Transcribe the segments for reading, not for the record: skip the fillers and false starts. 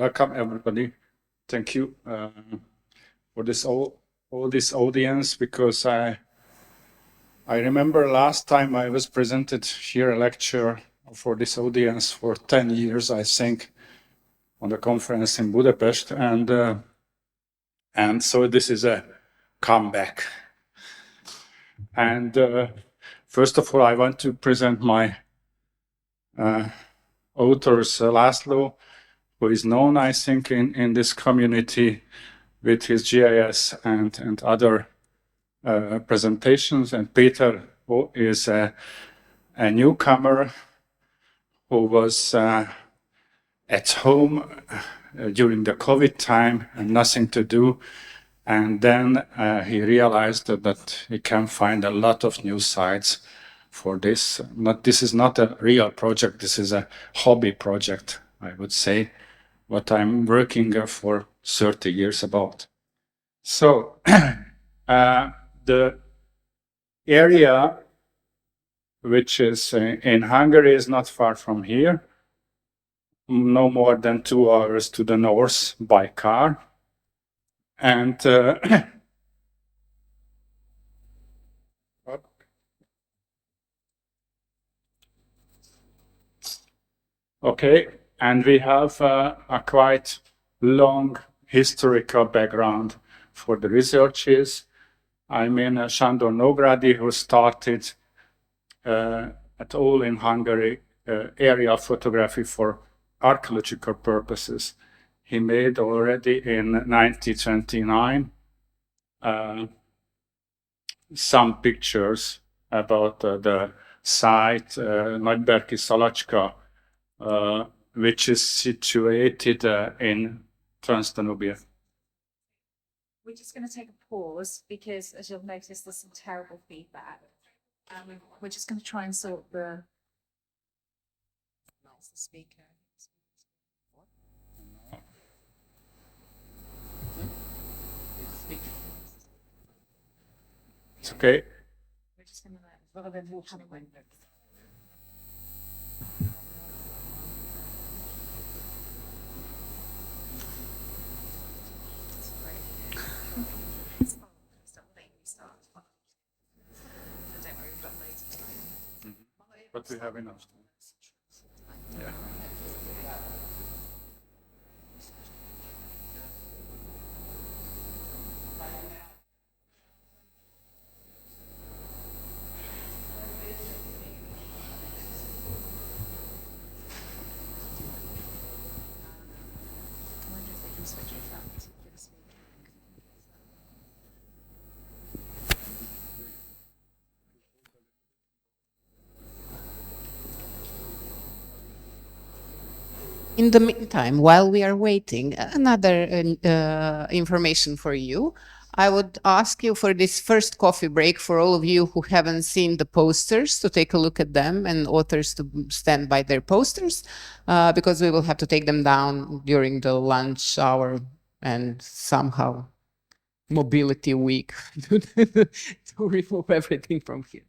Welcome, everybody. Thank you for this all this audience, because I remember last time I was presented here a lecture for this audience for 10 years, I think, on the conference in Budapest, and so this is a comeback. And first of all, I want to present my authors, László, who is known, I think, in this community with his GIS and other presentations. And Péter, who is a newcomer who was at home during the COVID time and nothing to do. And then he realized that he can find a lot of new sites for this. This is not a real project, this is a hobby project, I would say, what I'm working for 30 years about. So the area which is in Hungary is not far from here, no more than 2 hours to the north by car. And okay, and we have a quite long historical background for the researches. I mean, Sándor Nógrádi, who started at all in Hungary area photography for archaeological purposes. He made already in 1929 some pictures about the site, Nagyberki Szalacska, which is situated in Transdanubia. We're just going to take a pause because, as you'll notice, there's some terrible feedback. We're just going to try and sort the. That's the speaker. It's okay. We're just going to rather than walk away. But we have enough time. Yeah. In the meantime, while we are waiting, another information for you. I would ask you for this first coffee break for all of you who haven't seen the posters to take a look at them and authors to stand by their posters, because we will have to take them down during the lunch hour and somehow mobility week to remove everything from here.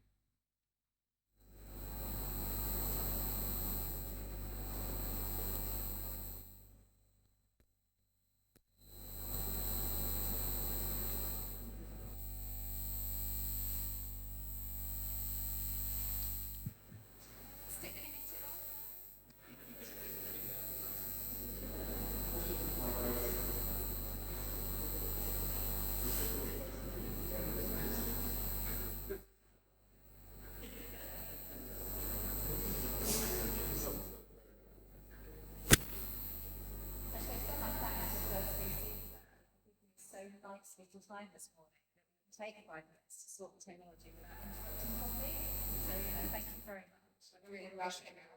Time this morning. Take 5 minutes to sort the technology without interrupting coffee. So, thank you very much. I really appreciate it.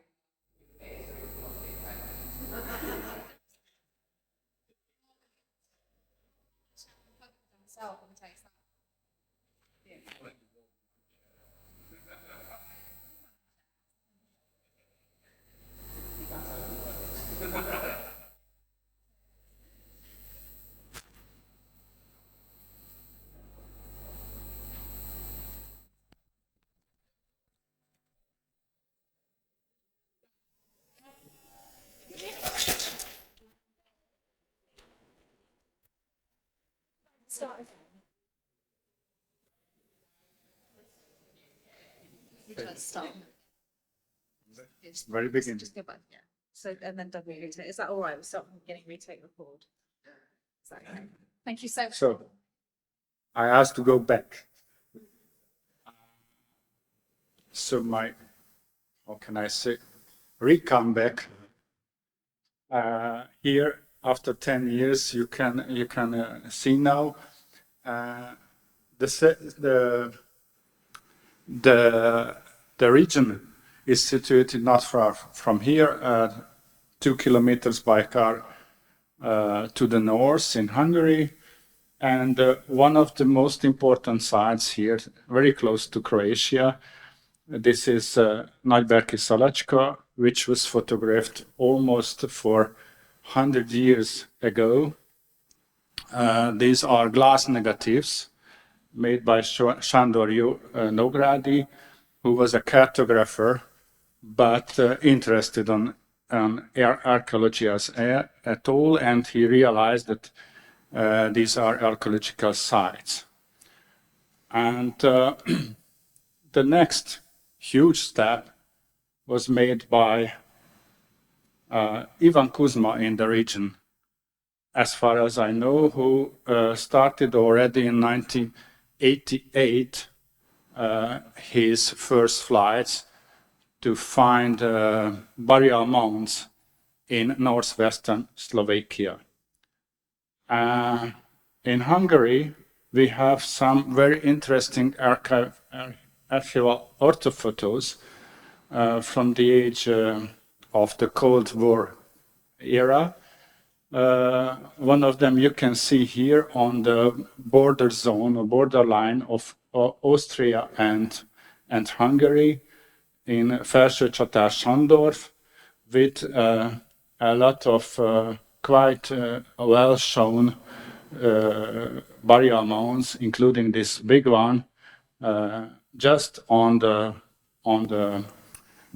Start again. You just start. Very beginning. Just go back, yeah. So, and then double retake. Is that all right? We'll start from the beginning, retake record. Is that okay? Thank you so much. So I asked to go back. So how can I say, come back. Here, after 10 years, you can see now the region is situated not far from here, 2 kilometers by car to the north in Hungary. And one of the most important sites here, very close to Croatia, this is Nagyberki Szalacska, which was photographed almost for 100 years ago. These are glass negatives made by Sándor Nógrádi, who was a cartographer, but interested on archaeology at all, and he realized that these are archaeological sites. And the next huge step was made by Ivan Kuzma in the region, as far as I know, who started already in 1988 his first flights to find burial mounds in northwestern Slovakia. In Hungary, we have some very interesting archival orthophotos from the age of the Cold War era. One of them you can see here on the border zone or borderline of Austria and Hungary in Felső-Csatár-Sándorf, with a lot of quite well-shown burial mounds, including this big one, just on the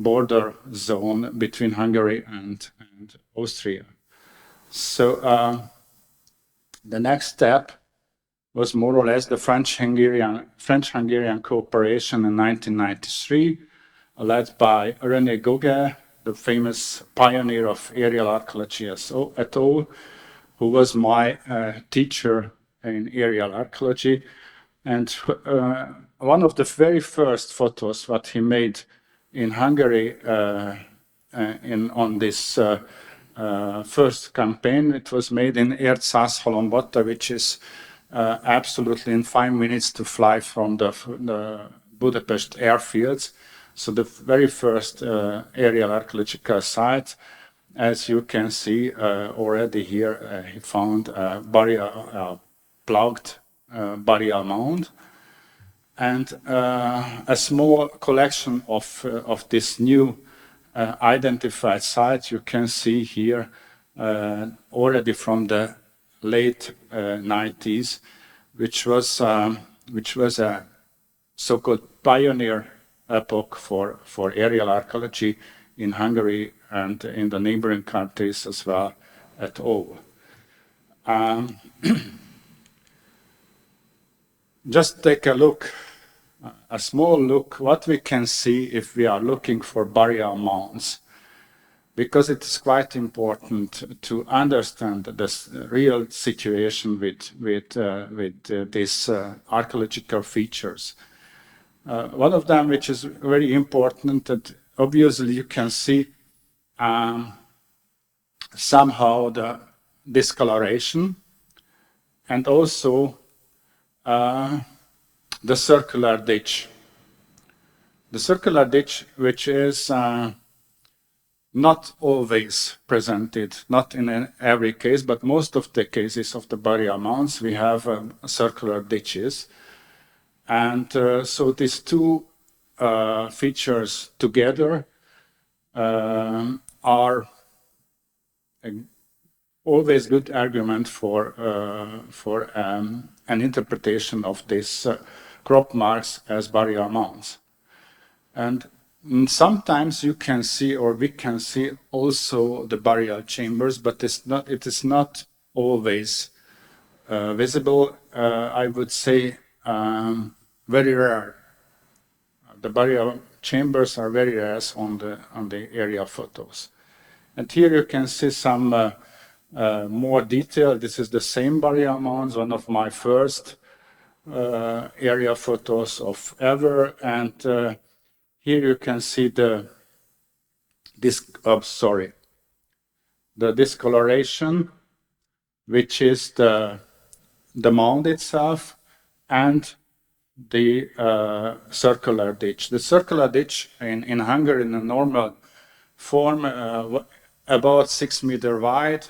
border zone between Hungary and Austria. So the next step was more or less the French-Hungarian cooperation in 1993, led by René Gauguin, the famous pioneer of aerial archaeology at all, who was my teacher in aerial archaeology. And one of the very first photos that he made in Hungary on this first campaign, it was made in Százhalombatta, which is absolutely in 5 minutes to fly from the Budapest airfields. So the very first aerial archaeological site, as you can see already here, he found a plugged burial mound, and a small collection of this new identified sites you can see here already from the late 90s, which was a so-called pioneer epoch for aerial archaeology in Hungary and in the neighboring countries as well at all. Just take a look, a small look, what we can see if we are looking for burial mounds, because it is quite important to understand the real situation with these archaeological features. One of them, which is very important, that obviously you can see somehow the discoloration, and also the circular ditch. The circular ditch, which is not always presented, not in every case, but most of the cases of the burial mounds, we have circular ditches. And so these two features together are always good argument for an interpretation of these crop marks as burial mounds. And sometimes you can see, or we can see also the burial chambers, but it is not always visible, I would say very rare. The burial chambers are very rare on the area photos. And here you can see some more detail. This is the same burial mounds, one of my first area photos of ever. And here you can see the discoloration, which is the mound itself and the circular ditch. The circular ditch in Hungary in a normal form about 6 meters wide,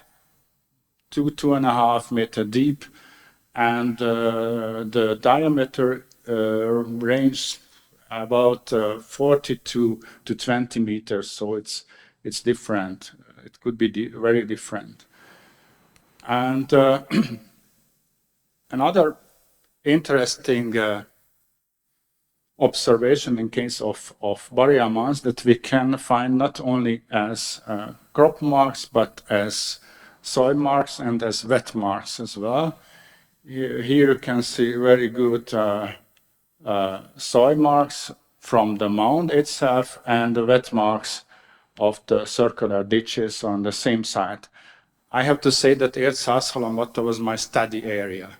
2.5 meters deep, and the diameter range about 42 to 20 meters. So it's different. It could be very different. And another interesting observation in case of burial mounds that we can find not only as crop marks, but as soil marks and as wet marks as well. Here you can see very good soil marks from the mound itself and the wet marks of the circular ditches on the same side. I have to say that Százhalombatta was my study area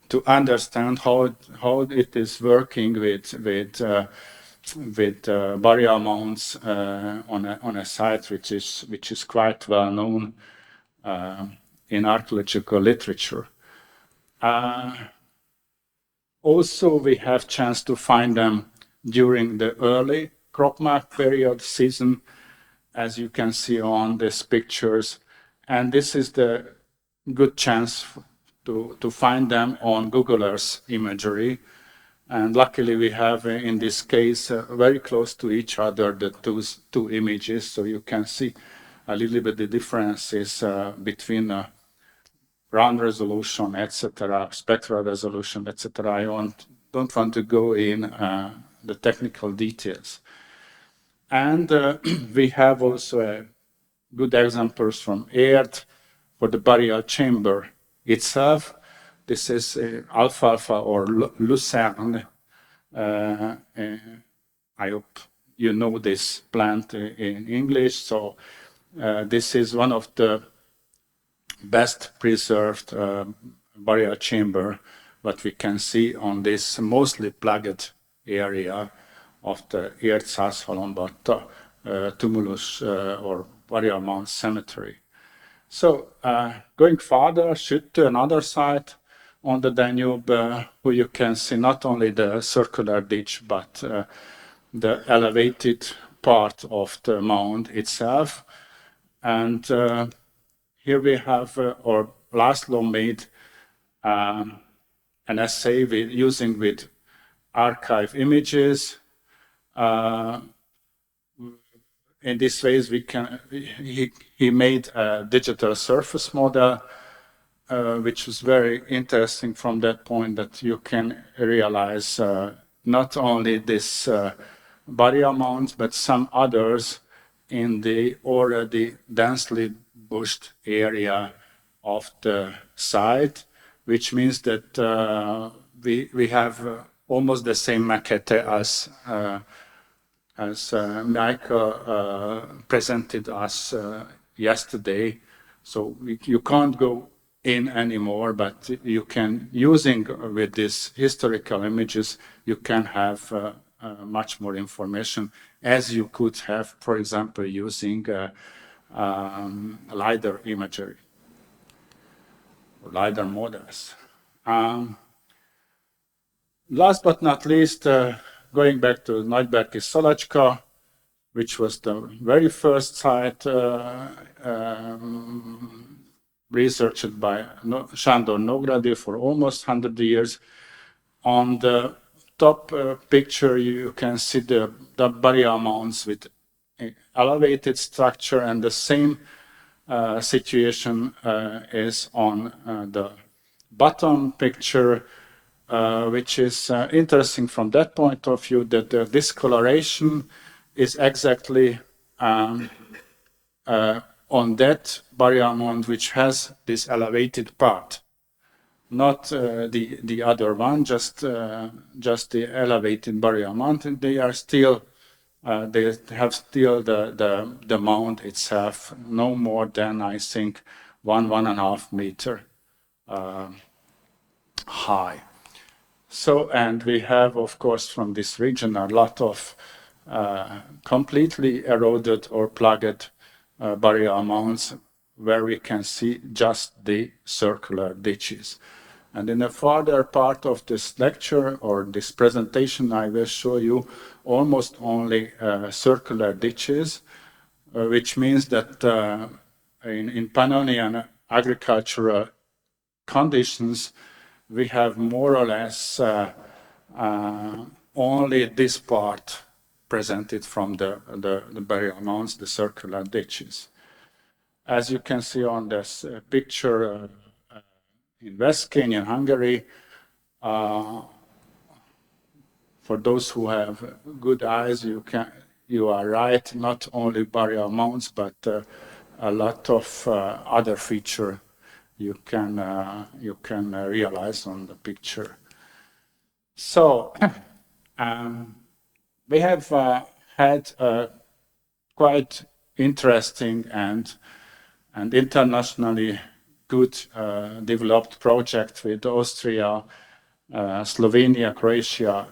to understand how it is working with burial mounds on a site which is quite well known in archaeological literature. Also, we have chance to find them during the early crop mark period season, as you can see on these pictures. And this is the good chance to find them on Google Earth imagery. And luckily we have, in this case, very close to each other, the two images, so you can see a little bit the differences between ground resolution, etc., spectral resolution, etc. I don't want to go in the technical details. And we have also good examples from earth for the burial chamber itself. This is alfalfa or lucerne. I hope you know this plant in English. So this is one of the best preserved burial chamber what we can see on this mostly plugged area of the Százhalombatta tumulus or burial mound cemetery. So going further, shoot to another site on the Danube, where you can see not only the circular ditch, but the elevated part of the mound itself. And here we have, or László made an essay using with archive images. In this way, he made a digital surface model, which was very interesting from that point that you can realize not only this burial mounds, but some others in the already densely bushed area of the site, which means that we have almost the same maquette as Michael presented us yesterday. So you can't go in anymore, but you can, using with these historical images, you can have much more information, as you could have, for example, using LiDAR imagery, or LiDAR models. Last but not least, going back to Nagyberki Szalacska, which was the very first site researched by Sándor Nógrádi for almost 100 years. On the top picture, you can see the burial mounds with elevated structure, and the same situation is on the bottom picture, which is interesting from that point of view, that the discoloration is exactly on that burial mound which has this elevated part. not the other one, just the elevated burial mountain. They are still they have still the mound itself no more than, I think, 1.5 meter high. So, and we have, of course, from this region a lot of completely eroded or plugged burial mounds where we can see just the circular ditches. And in the further part of this lecture or this presentation, I will show you almost only circular ditches, which means that in Pannonian agricultural conditions, we have more or less only this part presented from the burial mounds, the circular ditches. As you can see on this picture in West Kenya, Hungary, for those who have good eyes, you are right, not only burial mounds, but a lot of other feature you can realize on the picture. So we have had a quite interesting and internationally good developed project with Austria, Slovenia, Croatia,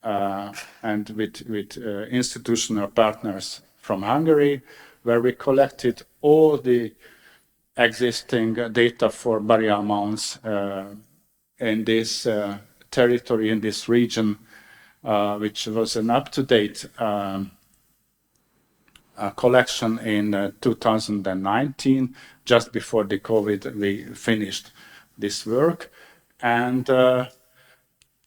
and with institutional partners from Hungary, where we collected all the existing data for burial mounds in this territory, in this region, which was an up-to-date collection in 2019, just before the COVID, we finished this work. And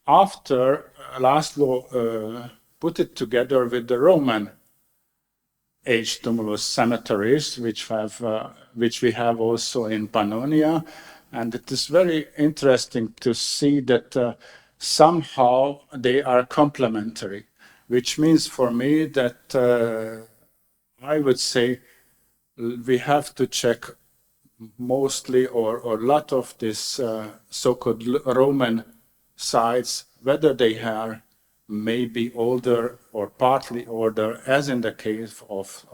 after László put it together with the Roman age tumulus cemeteries, which we have also in Pannonia. And it is very interesting to see that somehow they are complementary, which means for me that I would say we have to check mostly or a lot of these so-called Roman sites, whether they are maybe older or partly older, as in the case of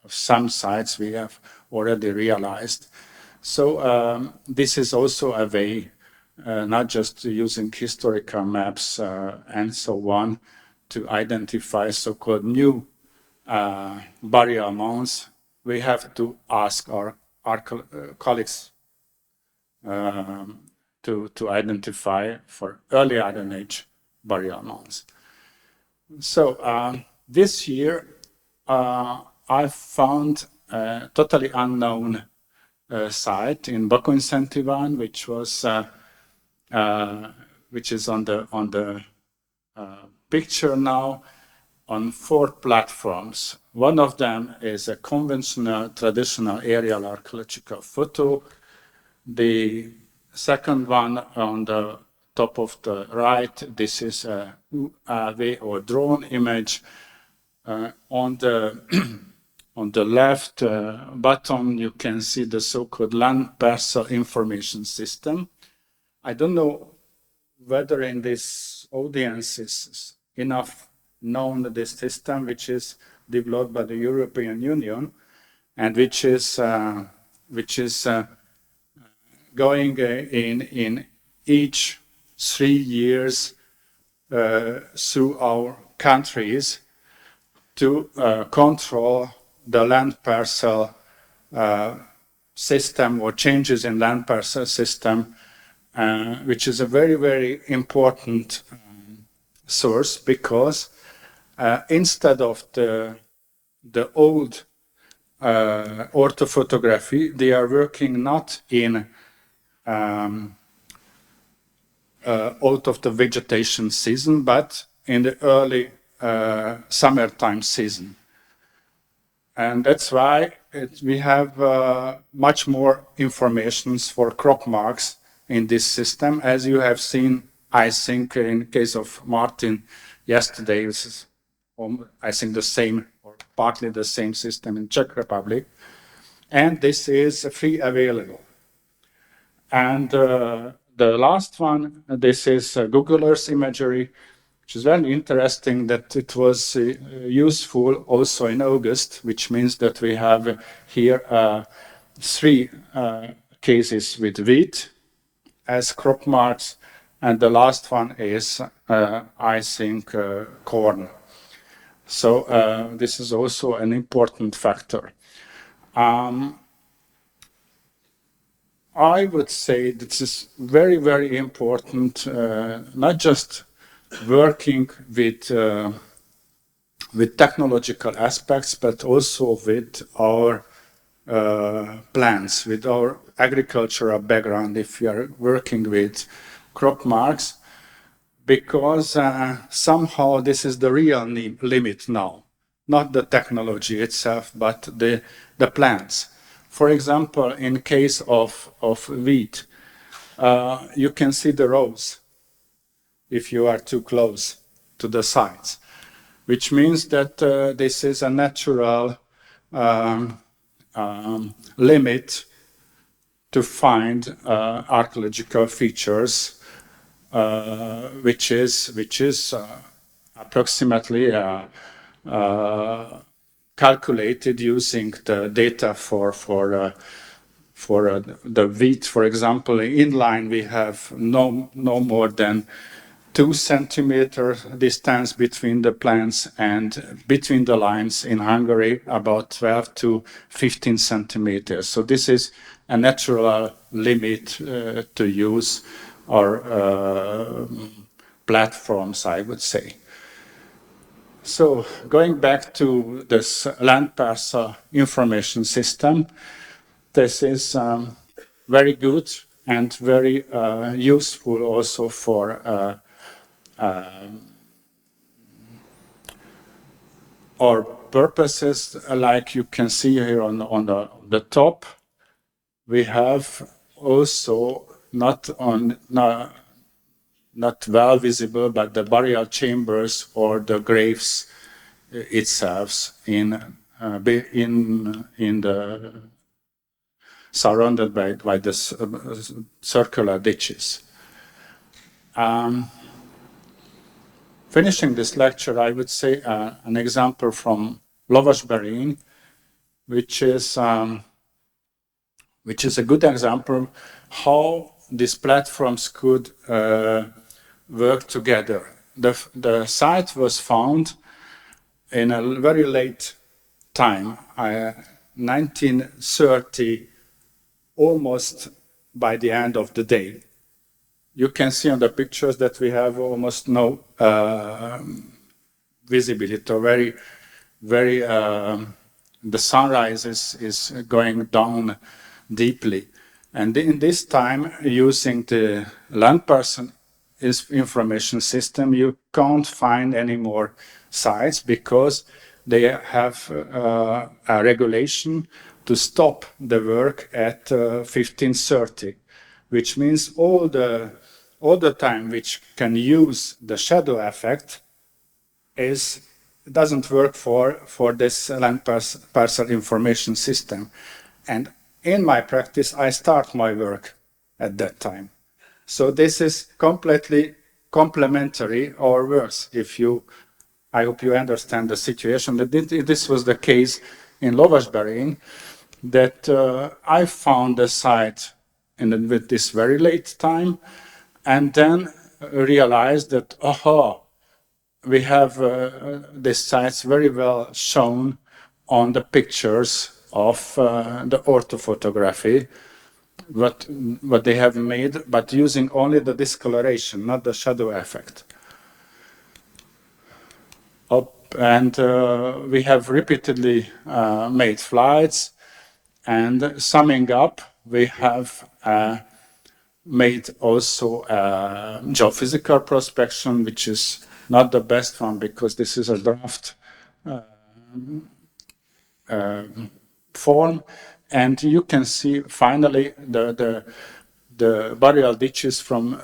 some sites we have already realized. So this is also a way, not just using historical maps and so on, to identify so-called new burial mounds. We have to ask our colleagues to identify for early Iron Age burial mounds. So this year I found a totally unknown site in Bakony-Szent-Iván, which is on the picture now, on 4 platforms. One of them is a conventional, traditional aerial archaeological photo. The second one on the top of the right, this is a UAV or drone image. On the left bottom, you can see the so-called land parcel information system. I don't know whether in this audience is enough known this system, which is developed by the European Union, and which is going in each 3 years through our countries to control the land parcel system or changes in land parcel system, which is a very, very important source, because instead of the old orthophotography, they are working not in out of the vegetation season, but in the early summertime season. And that's why we have much more information for crop marks in this system. As you have seen, I think in case of Martin yesterday, this is, I think, the same or partly the same system in Czech Republic. And this is free available. And the last one, this is Google Earth imagery, which is very interesting that it was useful also in August, which means that we have here 3 cases with wheat as crop marks, and the last one is, I think, corn. So this is also an important factor. I would say this is very, very important, not just working with technological aspects, but also with our plants, with our agricultural background, if we are working with crop marks, because somehow this is the real limit now, not the technology itself, but the plants. For example, in case of wheat, you can see the rows if you are too close to the sides, which means that this is a natural limit to find archaeological features, which is approximately calculated using the data for the wheat. For example, inline we have no more than 2 centimeter distance between the plants, and between the lines in Hungary about 12 to 15 centimeters. So this is a natural limit to use our platforms, I would say. So going back to this land parcel information system, this is very good and very useful also for our purposes. Like you can see here on the top, we have also not well visible, but the burial chambers or the graves itself in the surrounded by the circular ditches. Finishing this lecture, I would say an example from Lovasberén, which is a good example how these platforms could work together. The site was found in a very late time, 1930, almost by the end of the day. You can see on the pictures that we have almost no visibility, or very the sunrise is going down deeply. And in this time, using the land parcel information system, you can't find any more sites because they have a regulation to stop the work at 1530, which means all the time which can use the shadow effect doesn't work for this land parcel information system. And in my practice, I start my work at that time. So this is completely complementary, or worse, I hope you understand the situation. This was the case in Lovasberén, that I found the site with this very late time, and then realized that, we have these sites very well shown on the pictures of the orthophotography, what they have made, but using only the discoloration, not the shadow effect. And we have repeatedly made flights, and summing up, we have made also geophysical prospection, which is not the best one because this is a draft form, and you can see finally the burial ditches from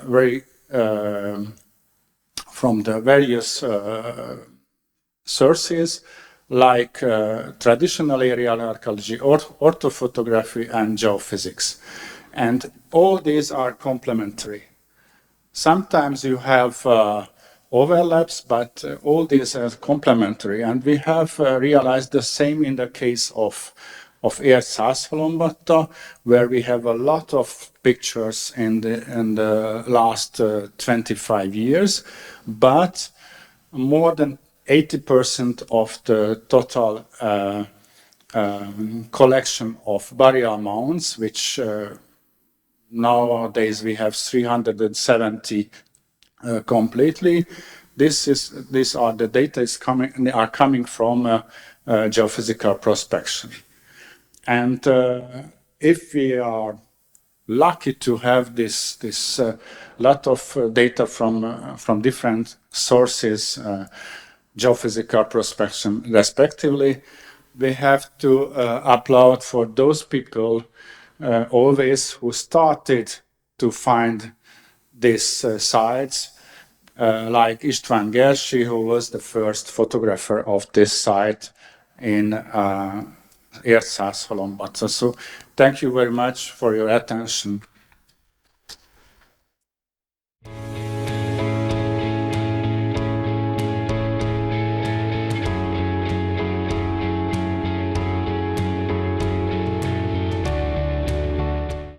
the various sources, like traditional aerial archaeology, orthophotography, and geophysics. And all these are complementary. Sometimes you have overlaps, but all these are complementary. And we have realized the same in the case of Százhalombatta, where we have a lot of pictures in the last 25 years, but more than 80% of the total collection of burial mounds, which nowadays we have 370 completely. These are the data are coming from geophysical prospection. And if we are lucky to have this lot of data from different sources, geophysical prospection respectively, we have to applaud for those people always who started to find these sites, like István Gersi, who was the first photographer of this site in Százhalombatta. So thank you very much for your attention.